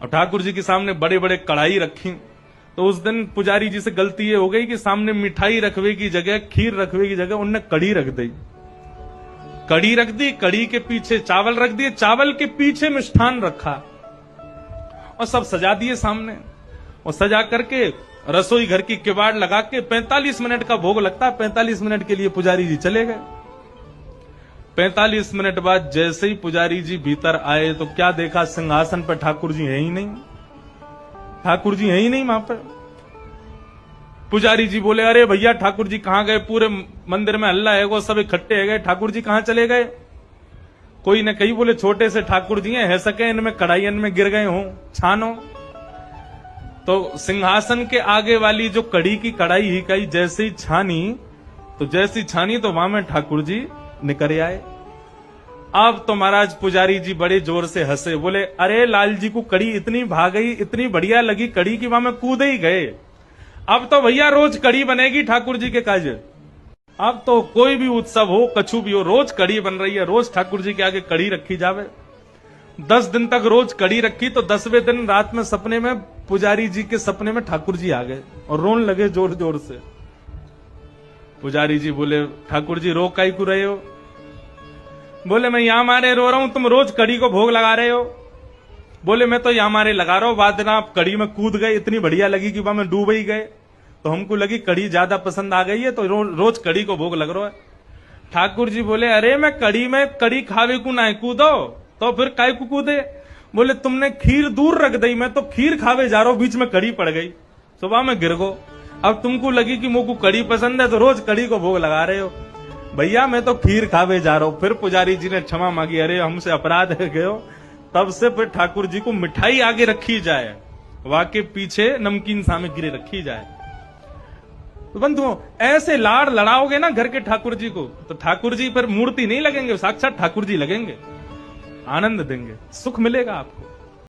और ठाकुर जी के सामने बड़े बड़े कढ़ाई रखी। तो उस दिन पुजारी जी से गलती ये हो गई कि सामने मिठाई रखवे की जगह, खीर रखवे की जगह उनने कढ़ी रख दी। कढ़ी रख दी, कढ़ी के पीछे चावल रख दिए, चावल के पीछे मिष्ठान रखा और सब सजा दिए सामने। और सजा करके रसोई घर की किवाड़ लगा के 45 मिनट का भोग लगता है, 45 मिनट के लिए पुजारी जी चले गए। 45 मिनट बाद जैसे ही पुजारी जी भीतर आए तो क्या देखा, सिंहासन पर ठाकुर जी है ही नहीं। ठाकुर जी है ही नहीं वहां पर। पुजारी जी बोले, अरे भैया ठाकुर जी कहां गए? पूरे मंदिर में हल्ला है, वो सब इकट्ठे है गए, ठाकुर जी कहां चले गए? कोई ने कही, बोले छोटे से ठाकुर जी है सके, इनमें कढ़ाइयन में गिर गए हों, छानो। तो सिंहासन के आगे वाली जो कड़ी की कढ़ाई ही कही जैसे ही छानी, तो वहां में ठाकुर जी निकल आए। अब तो महाराज पुजारी जी बड़े जोर से हंसे, बोले अरे लाल जी को कड़ी इतनी भाग गई, इतनी बढ़िया लगी कड़ी की वहां में कूदे ही गए। अब तो भैया रोज कड़ी बनेगी ठाकुर जी के काज। अब तो कोई भी उत्सव हो, कछु भी हो, रोज कड़ी बन रही है, रोज ठाकुर जी के आगे कड़ी रखी जावे। 10 दिन तक रोज कड़ी रखी तो 10वें दिन रात में सपने में पुजारी जी के सपने में ठाकुर जी आ गए और रोन लगे जोर जोर से। पुजारी जी बोले, ठाकुर जी रो काई को रहे हो? बोले मैं यहां मारे रो रहा हूं, तुम रोज कड़ी को भोग लगा रहे हो। बोले मैं तो यहां मारे लगा रहा हूं, बाद में आप कड़ी में कूद गए, इतनी बढ़िया लगी कि वहां में डूब ही गए, तो हमको लगी कड़ी ज्यादा पसंद आ गई है, तो रोज कड़ी को भोग लग रहा है। ठाकुर जी बोले, अरे मैं कड़ी में कड़ी खावे को ना कूदो, तो फिर काय को कूदे? बोले तुमने खीर दूर रख दी, मैं तो खीर खावे जा रहा हूं, बीच में कड़ी पड़ गई, सुबह में गिर गो। अब तुमको लगी कि मुझको कड़ी पसंद है, तो रोज कड़ी को भोग लगा रहे हो। भैया मैं तो खीर खावे जा रहा हूं। फिर पुजारी जी ने क्षमा मांगी, अरे हमसे अपराध है गयो। तब से फिर ठाकुर जी को मिठाई आगे रखी जाए, वाके पीछे नमकीन सामग्री रखी जाए। तो बंधुओं, ऐसे लाड़ लड़ाओगे ना घर के ठाकुर जी को, तो ठाकुर जी पर मूर्ति नहीं लगेंगे, साक्षात ठाकुर जी लगेंगे, आनंद देंगे, सुख मिलेगा आपको।